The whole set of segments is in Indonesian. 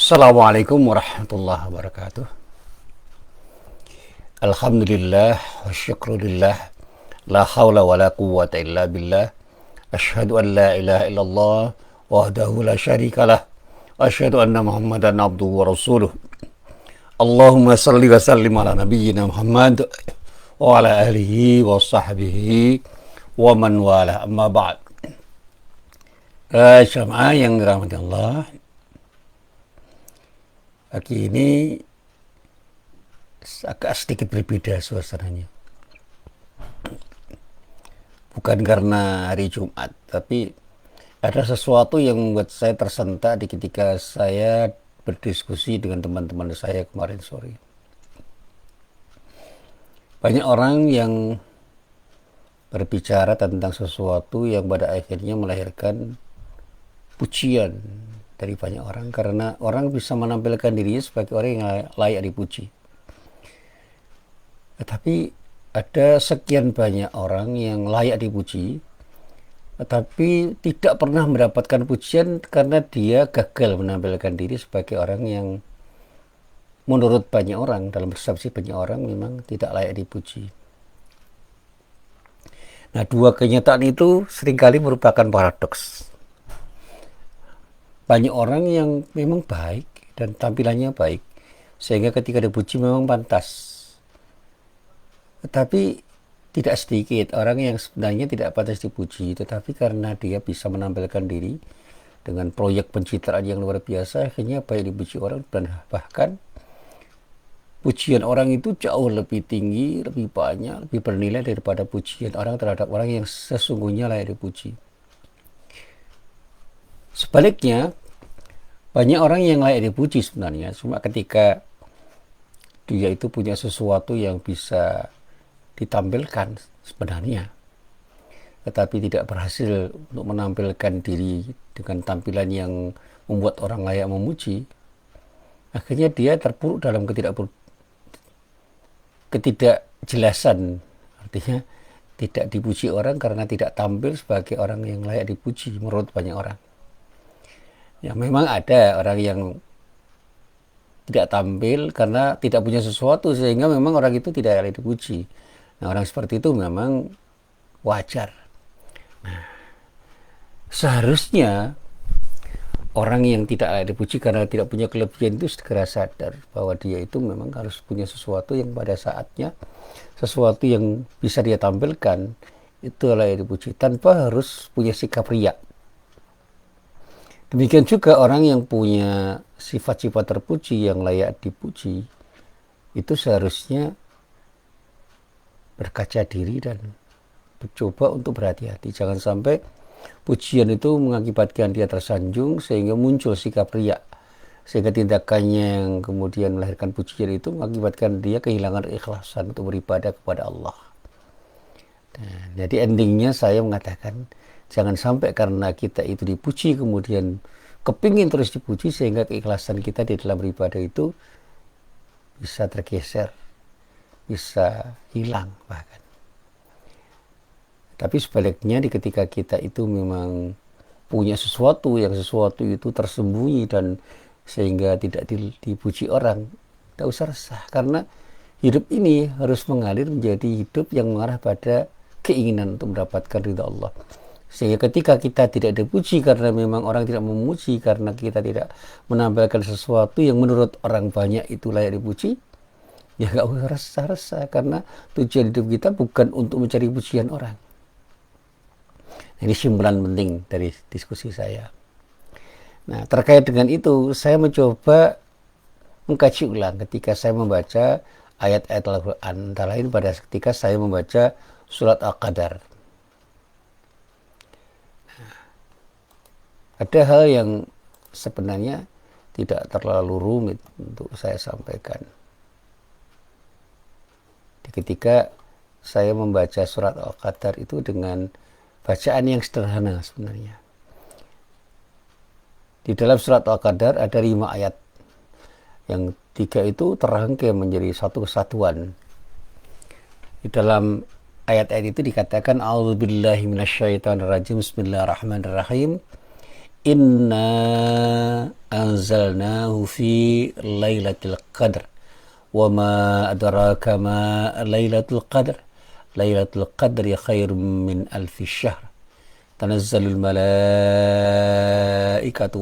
Assalamualaikum warahmatullahi wabarakatuh. Alhamdulillah wa syukrulillah. La hawla wa la quwwata illa billah. Ashhadu an la ilaha illallah wahdahu la syarikalah. Wa ashhadu anna Muhammadan abduhu wa rasuluh. Allahumma salli wa sallim ala nabiyyina Muhammad wa ala alihi wa sahbihi wa man wala, amma ba'd. Jamaah yang dirahmati Allah, pagi ini agak sedikit berbeda suasananya. Bukan karena hari Jumat, tapi ada sesuatu yang membuat saya tersentak ketika saya berdiskusi dengan teman-teman saya kemarin sore. Banyak orang yang berbicara tentang sesuatu yang pada akhirnya melahirkan pujian dari banyak orang, karena orang bisa menampilkan dirinya sebagai orang yang layak dipuji. Tetapi ada sekian banyak orang yang layak dipuji, tetapi tidak pernah mendapatkan pujian karena dia gagal menampilkan diri sebagai orang yang menurut banyak orang, dalam persepsi banyak orang, memang tidak layak dipuji. Nah, dua kenyataan itu seringkali merupakan paradoks. Banyak orang yang memang baik dan tampilannya baik, sehingga ketika dipuji memang pantas. Tetapi tidak sedikit orang yang sebenarnya tidak pantas dipuji, tetapi karena dia bisa menampilkan diri dengan proyek pencitraan yang luar biasa, akhirnya baik dipuji orang, dan bahkan pujian orang itu jauh lebih tinggi, lebih banyak, lebih bernilai daripada pujian orang terhadap orang yang sesungguhnya layak dipuji. Sebaliknya, banyak orang yang layak dipuji sebenarnya, cuma ketika dia itu punya sesuatu yang bisa ditampilkan sebenarnya, tetapi tidak berhasil untuk menampilkan diri dengan tampilan yang membuat orang layak memuji, akhirnya dia terpuruk dalam ketidakjelasan. Artinya tidak dipuji orang karena tidak tampil sebagai orang yang layak dipuji menurut banyak orang. Ya, memang ada orang yang tidak tampil karena tidak punya sesuatu, sehingga memang orang itu tidak layak dipuji. Nah, orang seperti itu memang wajar. Nah, seharusnya orang yang tidak layak dipuji karena tidak punya kelebihan itu segera sadar bahwa dia itu memang harus punya sesuatu yang pada saatnya, sesuatu yang bisa dia tampilkan, itu layak dipuji tanpa harus punya sikap riya. Demikian juga orang yang punya sifat-sifat terpuji yang layak dipuji, itu seharusnya berkaca diri dan mencoba untuk berhati-hati. Jangan sampai pujian itu mengakibatkan dia tersanjung sehingga muncul sikap riya, sehingga tindakannya yang kemudian melahirkan pujian itu mengakibatkan dia kehilangan ikhlasan untuk beribadah kepada Allah. Nah, jadi endingnya saya mengatakan jangan sampai karena kita itu dipuji kemudian kepingin terus dipuji sehingga keikhlasan kita di dalam beribadah itu bisa tergeser, bisa hilang bahkan. Tapi sebaliknya, ketika kita itu memang punya sesuatu itu tersembunyi dan sehingga tidak dipuji orang, tidak usah resah, karena hidup ini harus mengalir menjadi hidup yang mengarah pada keinginan untuk mendapatkan ridha Allah. Sehingga ketika kita tidak dipuji karena memang orang tidak memuji, karena kita tidak menampilkan sesuatu yang menurut orang banyak itu layak dipuji, ya gak usah resah-resah, karena tujuan hidup kita bukan untuk mencari pujian orang. Ini simpulan penting dari diskusi saya. Nah, terkait dengan itu, saya mencoba mengkaji ulang ketika saya membaca ayat-ayat Al-Quran, antara lain pada ketika saya membaca surat Al-Qadar. Ada hal yang sebenarnya tidak terlalu rumit untuk saya sampaikan. Ketika saya membaca surat Al-Qadar itu dengan bacaan yang sederhana sebenarnya. Di dalam surat Al-Qadar ada 5 ayat. Yang 3 itu terangkai menjadi satu kesatuan. Di dalam ayat-ayat itu dikatakan A'udzubillahi minasyaitonirrajim, Bismillahirrahmanirrahim. inna anzalnahu fi lailatul qadr wa ma adraka ma lailatul qadr lailatul qadri khairum min alfi syahr tanazzalul malaikatu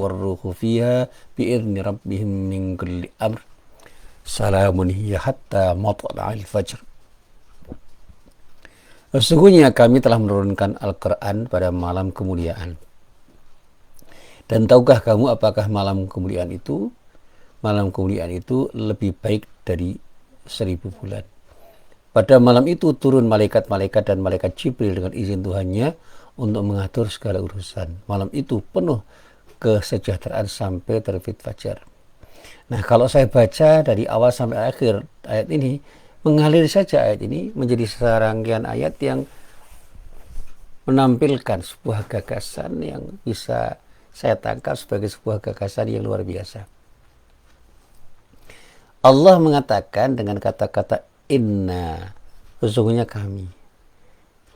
warruhu fiha bi'izni rabbihim min kulli amr salamun hiya hatta matla'il fajr. Sesungguhnya kami telah menurunkan Al-Quran pada malam kemuliaan. Dan tahukah kamu apakah malam kemuliaan itu? Malam kemuliaan itu lebih baik dari 1000 bulan. Pada malam itu turun malaikat-malaikat dan malaikat Jibril dengan izin Tuhannya untuk mengatur segala urusan. Malam itu penuh kesejahteraan sampai terbit fajar. Nah, kalau saya baca dari awal sampai akhir ayat ini, mengalir saja ayat ini menjadi serangkaian ayat yang menampilkan sebuah gagasan yang bisa saya tangkap sebagai sebuah gagasan yang luar biasa. Allah mengatakan dengan kata-kata inna, sesungguhnya kami.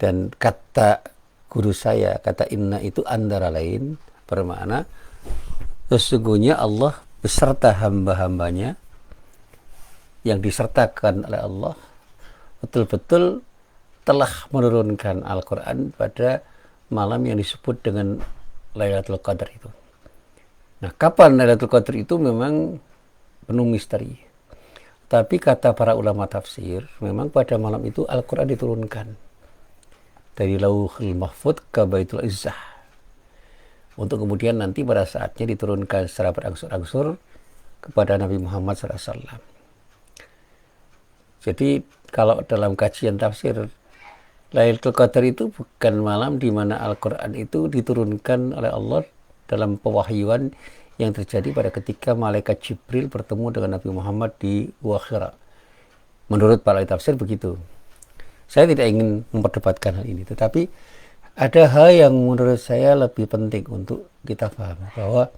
Dan kata guru saya, kata inna itu antara lain bermakna sesungguhnya Allah beserta hamba-hambanya yang disertakan oleh Allah betul-betul telah menurunkan Al-Quran pada malam yang disebut dengan Lailatul Qadar itu. Nah, kapan Lailatul Qadar itu memang penuh misteri. Tapi kata para ulama tafsir, memang pada malam itu Al-Quran diturunkan dari Lauhul Mahfudz ke Baitul Izzah. Untuk kemudian nanti pada saatnya diturunkan secara berangsur-angsur kepada Nabi Muhammad SAW. Jadi kalau dalam kajian tafsir, Lailatul Qadar itu bukan malam di mana Al-Quran itu diturunkan oleh Allah dalam pewahyuan yang terjadi pada ketika malaikat Jibril bertemu dengan Nabi Muhammad di Gua Hira. Menurut para tafsir begitu. Saya tidak ingin memperdebatkan hal ini, tetapi ada hal yang menurut saya lebih penting untuk kita paham, bahwa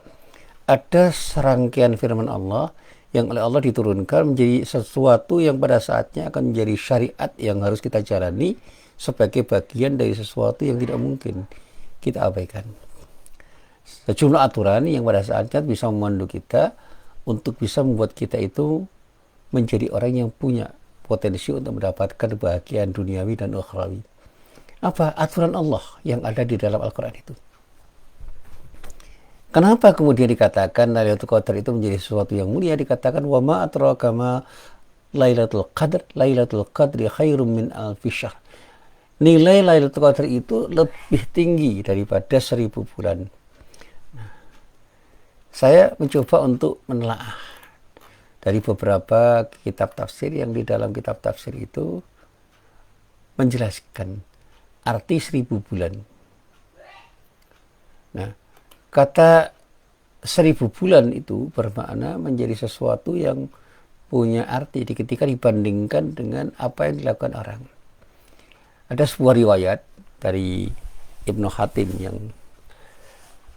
ada serangkaian firman Allah yang oleh Allah diturunkan menjadi sesuatu yang pada saatnya akan menjadi syariat yang harus kita jalani sebagai bagian dari sesuatu yang tidak mungkin kita abaikan. Sejumlah aturan yang pada saatnya bisa memandu kita untuk bisa membuat kita itu menjadi orang yang punya potensi untuk mendapatkan kebahagiaan duniawi dan ukhrawi. Apa aturan Allah yang ada di dalam Al-Quran itu? Kenapa kemudian dikatakan Lailatul Qadar itu menjadi sesuatu yang mulia? Dikatakan wa ma adraka ma Lailatul Qadr, Lailatul Qadri khairum min alfi syahr. Nilai Lailatul Qadar itu lebih tinggi daripada 1000 bulan. Saya mencoba untuk menelaah dari beberapa kitab tafsir yang di dalam kitab tafsir itu menjelaskan arti 1000 bulan. Nah, kata 1000 bulan itu bermakna menjadi sesuatu yang punya arti ketika dibandingkan dengan apa yang dilakukan orang. Ada sebuah riwayat dari Ibnu Hatim yang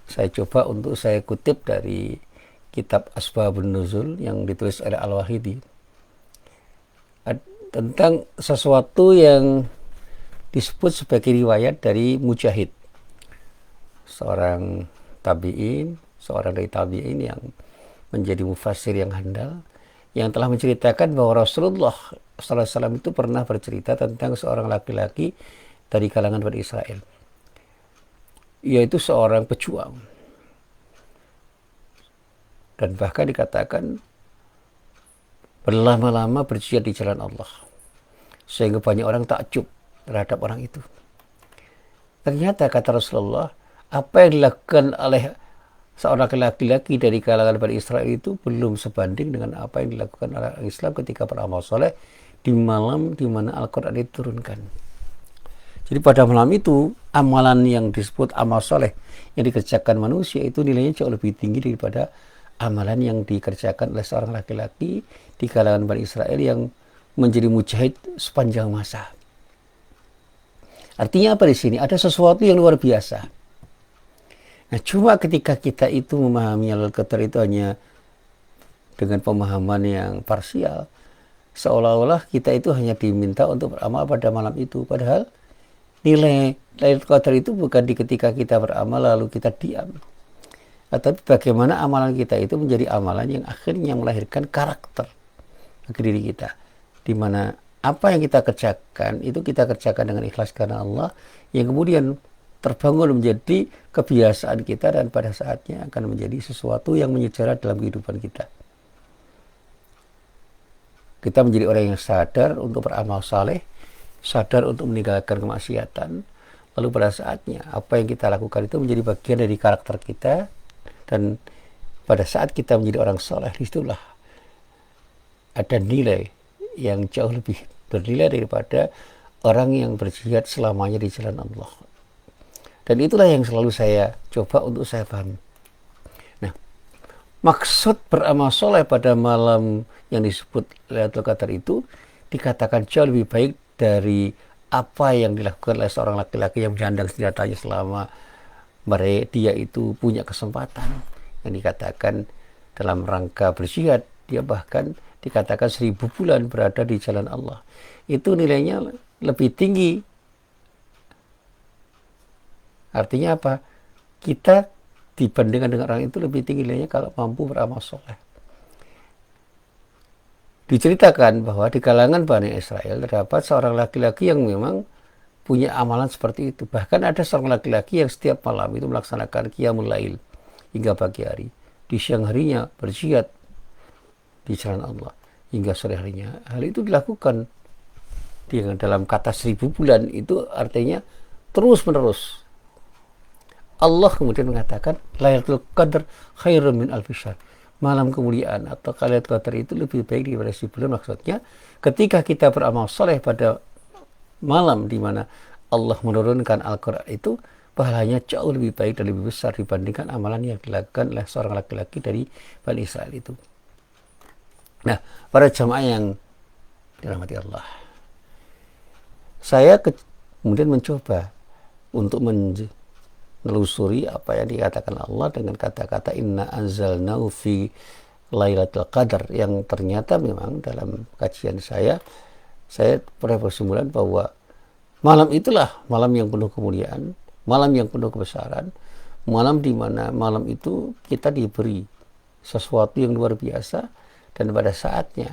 saya coba untuk saya kutip dari kitab Asbabun Nuzul yang ditulis oleh Al-Wahidi tentang sesuatu yang disebut sebagai riwayat dari Mujahid, seorang tabi'in, seorang dari tabi'in yang menjadi mufassir yang handal, yang telah menceritakan bahwa Rasulullah SAW itu pernah bercerita tentang seorang laki-laki dari kalangan Bani Israel, yaitu seorang pejuang, dan bahkan dikatakan berlama-lama berjihad di jalan Allah sehingga banyak orang takjub terhadap orang itu. Ternyata kata Rasulullah, apa yang dilakukan oleh seorang laki-laki dari kalangan Bani Israel itu belum sebanding dengan apa yang dilakukan oleh orang Islam ketika beramal soleh di malam di mana Al-Quran diturunkan. Jadi pada malam itu amalan yang disebut amal soleh yang dikerjakan manusia itu nilainya jauh lebih tinggi daripada amalan yang dikerjakan oleh seorang laki-laki di kalangan Bani Israel yang menjadi mujahid sepanjang masa. Artinya apa di sini? Ada sesuatu yang luar biasa. Nah, cuma ketika kita itu memahami Lailatul Qadar itu hanya dengan pemahaman yang parsial, seolah-olah kita itu hanya diminta untuk beramal pada malam itu. Padahal nilai Lailatul Qadar itu bukan di ketika kita beramal lalu kita diam. Tetapi bagaimana amalan kita itu menjadi amalan yang akhirnya melahirkan karakter bagi diri kita, di mana apa yang kita kerjakan itu kita kerjakan dengan ikhlas karena Allah, yang kemudian terbangun menjadi kebiasaan kita dan pada saatnya akan menjadi sesuatu yang menyejarah dalam kehidupan kita. Kita menjadi orang yang sadar untuk beramal saleh, sadar untuk meninggalkan kemaksiatan, lalu pada saatnya apa yang kita lakukan itu menjadi bagian dari karakter kita, dan pada saat kita menjadi orang saleh, disitulah ada nilai yang jauh lebih bernilai daripada orang yang berjihad selamanya di jalan Allah. Dan itulah yang selalu saya coba untuk saya pahami. Nah, maksud beramal soleh pada malam yang disebut Lailatul Qadar itu dikatakan jauh lebih baik dari apa yang dilakukan oleh seorang laki-laki yang menjandang senjatanya selama dia itu punya kesempatan. Yang dikatakan dalam rangka berjihad, dia bahkan dikatakan 1000 bulan berada di jalan Allah. Itu nilainya lebih tinggi. Artinya apa? Kita dibandingkan dengan orang itu lebih tinggi nilainya kalau mampu beramal soleh. Diceritakan bahwa di kalangan Bani Israel terdapat seorang laki-laki yang memang punya amalan seperti itu. Bahkan ada seorang laki-laki yang setiap malam itu melaksanakan qiyamul lail hingga pagi hari. Di siang harinya berjihad di jalan Allah hingga sore harinya. Hal itu dilakukan dengan dalam kata 1000 bulan, itu artinya terus menerus. Allah kemudian mengatakan Lailatul Qadar khairun min alfi syahr. Malam kemuliaan atau Lailatul Qadar itu lebih baik daripada 1000 bulan. Maksudnya ketika kita beramal soleh pada malam di mana Allah menurunkan Al-Quran itu, pahalanya jauh lebih baik dan lebih besar dibandingkan amalan yang dilakukan oleh seorang laki-laki dari Bani Israel itu. Nah, para jamaah yang dirahmati Allah, saya kemudian mencoba untuk menelusuri apa yang dikatakan Allah dengan kata-kata inna anzalnahu fi Lailatul Qadar, yang ternyata memang dalam kajian saya pernah berkesimpulan bahwa malam itulah malam yang penuh kemuliaan, malam yang penuh kebesaran, malam di mana malam itu kita diberi sesuatu yang luar biasa. Dan pada saatnya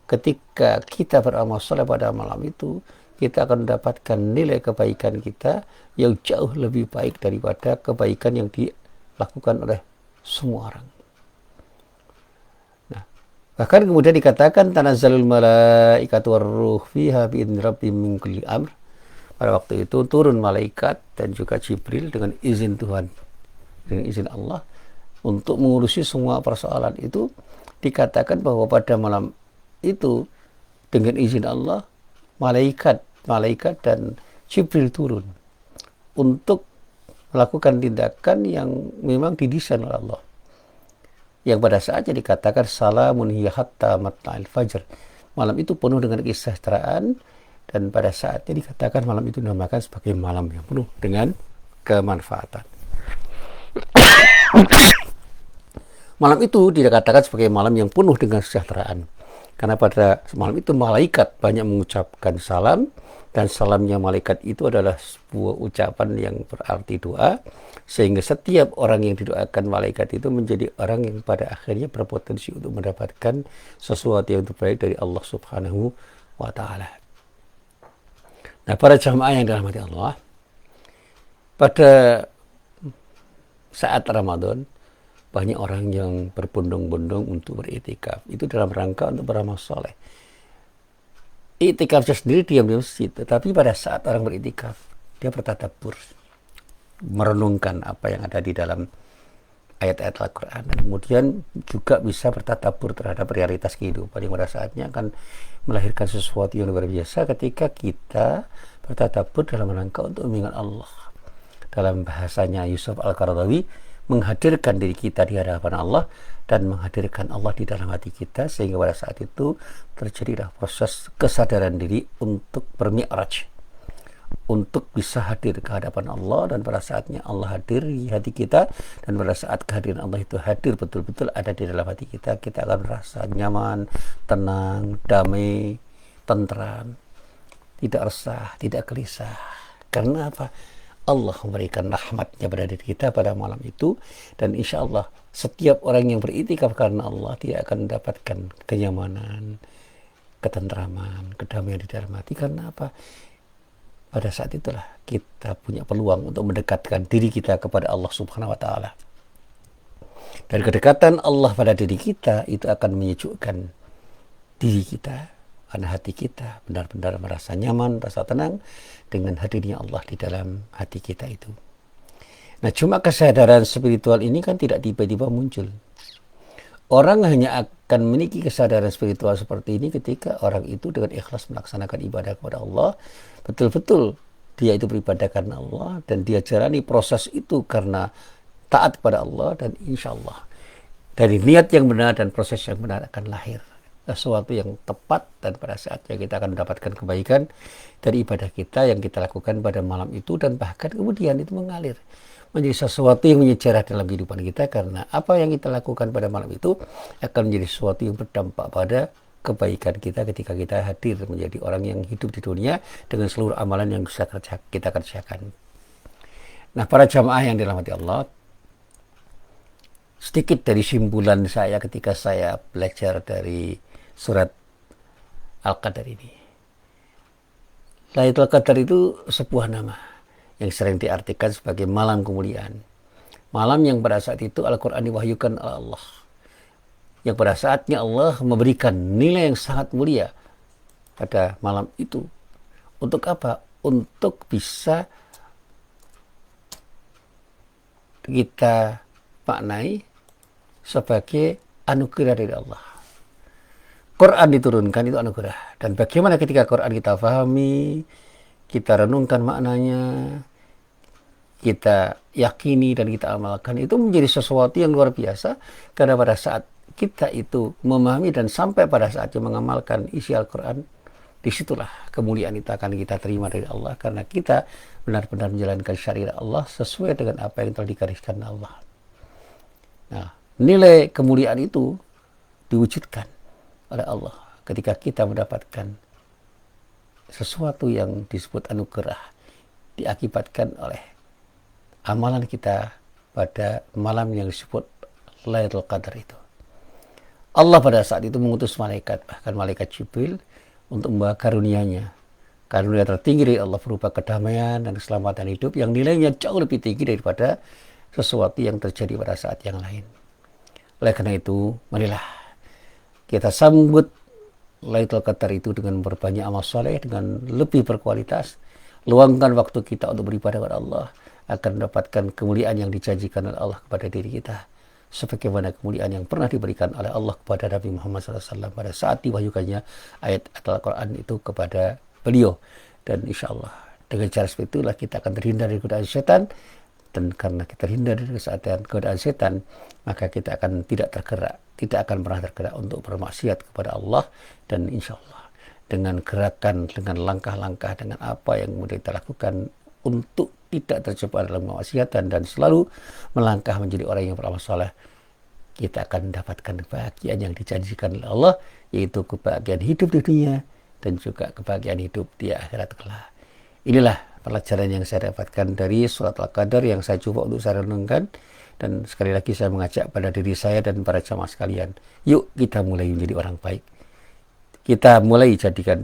ketika kita beramal soleh pada malam itu, kita akan mendapatkan nilai kebaikan kita yang jauh lebih baik daripada kebaikan yang dilakukan oleh semua orang. Nah, bahkan kemudian dikatakan tanazzalul malaikatu warruh fiha bi'idzni rabbihim min kulli amr. Pada waktu itu turun malaikat dan juga Jibril dengan izin Tuhan, dengan izin Allah untuk mengurusi semua persoalan itu. Dikatakan bahwa pada malam itu dengan izin Allah malaikat dan Jibril turun untuk melakukan tindakan yang memang didesain oleh Allah, yang pada saatnya dikatakan salamun hiya hatta matla'il fajr. Malam itu penuh dengan kesejahteraan, dan pada saatnya dikatakan malam itu dinamakan sebagai malam yang penuh dengan kemanfaatan. Malam itu dikatakan sebagai malam yang penuh dengan kesejahteraan, karena pada malam itu malaikat banyak mengucapkan salam, dan salamnya malaikat itu adalah sebuah ucapan yang berarti doa, sehingga setiap orang yang didoakan malaikat itu menjadi orang yang pada akhirnya berpotensi untuk mendapatkan sesuatu yang terbaik dari Allah Subhanahu wa Ta'ala. Nah, para jamaah yang dirahmati Allah, pada saat Ramadan banyak orang yang berbondong-bondong untuk beriktikaf. Itu dalam rangka untuk beramal soleh. Iktikafnya sendiri diam di masjid, tetapi pada saat orang beriktikaf, dia bertadabbur, merenungkan apa yang ada di dalam ayat-ayat Al-Quran, dan kemudian juga bisa bertadabbur terhadap realitas kehidupan yang pada saatnya akan melahirkan sesuatu yang luar biasa ketika kita bertadabbur dalam rangka untuk mengingat Allah. Dalam bahasanya Yusuf Al-Qaradawi, menghadirkan diri kita di hadapan Allah dan menghadirkan Allah di dalam hati kita, sehingga pada saat itu terjadilah proses kesadaran diri untuk bermi'raj, untuk bisa hadir ke hadapan Allah. Dan pada saatnya Allah hadir di hati kita, dan pada saat kehadiran Allah itu hadir betul-betul ada di dalam hati kita, kita akan merasa nyaman, tenang, damai, tentram, tidak resah, tidak gelisah. Karena apa? Allah memberikan rahmatnya pada diri kita pada malam itu, dan insya Allah setiap orang yang beriktikaf karena Allah dia akan mendapatkan kenyamanan, ketentraman, kedamaian di dalam hati. Karena apa? Pada saat itulah kita punya peluang untuk mendekatkan diri kita kepada Allah Subhanahu wa Ta'ala. Dan kedekatan Allah pada diri kita itu akan menyejukkan diri kita, karena hati kita benar-benar merasa nyaman, merasa tenang dengan hadirnya Allah di dalam hati kita itu. Nah, cuma kesadaran spiritual ini kan tidak tiba-tiba muncul. Orang hanya akan memiliki kesadaran spiritual seperti ini ketika orang itu dengan ikhlas melaksanakan ibadah kepada Allah. Betul-betul dia itu beribadah karena Allah, dan dia jalani proses itu karena taat kepada Allah, dan insya Allah dari niat yang benar dan proses yang benar akan lahir sesuatu yang tepat, dan pada saatnya kita akan mendapatkan kebaikan dari ibadah kita yang kita lakukan pada malam itu, dan bahkan kemudian itu mengalir menjadi sesuatu yang menyejarah dalam kehidupan kita, karena apa yang kita lakukan pada malam itu akan menjadi sesuatu yang berdampak pada kebaikan kita ketika kita hadir menjadi orang yang hidup di dunia dengan seluruh amalan yang kita kerjakan. Nah, para jamaah yang dirahmati Allah, sedikit dari simpulan saya ketika saya belajar dari surat Al-Qadar ini. Lailatul Qadar itu sebuah nama yang sering diartikan sebagai malam kemuliaan. Malam yang pada saat itu Al-Quran diwahyukan oleh Allah. Yang pada saatnya Allah memberikan nilai yang sangat mulia pada malam itu. Untuk apa? Untuk bisa kita maknai sebagai anugerah dari Allah. Quran diturunkan itu anugerah. Dan bagaimana ketika Quran kita pahami, kita renungkan maknanya, kita yakini dan kita amalkan, itu menjadi sesuatu yang luar biasa. Karena pada saat kita itu memahami dan sampai pada saatnya mengamalkan isi Al-Quran, disitulah kemuliaan itu akan kita terima dari Allah. Karena kita benar-benar menjalankan syariat Allah sesuai dengan apa yang telah digariskan Allah. Nah, nilai kemuliaan itu diwujudkan oleh Allah ketika kita mendapatkan sesuatu yang disebut anugerah, diakibatkan oleh amalan kita pada malam yang disebut Lailatul Qadar itu. Allah pada saat itu mengutus malaikat, bahkan malaikat Jibril, untuk membawa karunia-Nya. Karunia tertinggi dari Allah berupa kedamaian dan keselamatan hidup yang nilainya jauh lebih tinggi daripada sesuatu yang terjadi pada saat yang lain. Oleh karena itu, marilah kita sambut Lailatul Qadar itu dengan berbanyak amal soleh, dengan lebih berkualitas. Luangkan waktu kita untuk beribadah kepada Allah, akan mendapatkan kemuliaan yang dijanjikan oleh Allah kepada diri kita. Sebagaimana kemuliaan yang pernah diberikan oleh Allah kepada Nabi Muhammad SAW pada saat diwahyukannya ayat Al-Quran itu kepada beliau. Dan insya Allah dengan cara seperti itulah kita akan terhindar dari godaan setan. Dan karena kita terhindar dari godaan setan, maka kita akan tidak tergerak, tidak akan pernah tergerak untuk bermaksiat kepada Allah. Dan insya Allah dengan gerakan, dengan langkah-langkah, dengan apa yang kemudian kita lakukan untuk tidak terjebak dalam kemaksiatan dan selalu melangkah menjadi orang yang beramal saleh, kita akan mendapatkan kebahagiaan yang dijanjikan oleh Allah, yaitu kebahagiaan hidup di dunia dan juga kebahagiaan hidup di akhirat kelak. Inilah pelajaran yang saya dapatkan dari surat Al-Qadar yang saya coba untuk saya renungkan. Dan sekali lagi saya mengajak pada diri saya dan para jamaah sekalian, yuk kita mulai menjadi orang baik. Kita mulai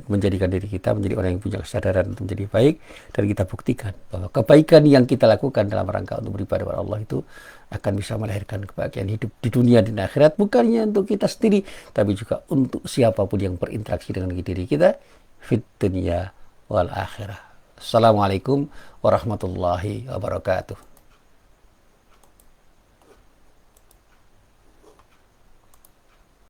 menjadikan diri kita menjadi orang yang punya kesadaran untuk menjadi baik, dan kita buktikan bahwa kebaikan yang kita lakukan dalam rangka untuk beribadah kepada Allah itu akan bisa melahirkan kebahagiaan hidup di dunia dan akhirat, bukannya untuk kita sendiri, tapi juga untuk siapapun yang berinteraksi dengan diri kita, fit dunya wal akhirah. Assalamualaikum warahmatullahi wabarakatuh.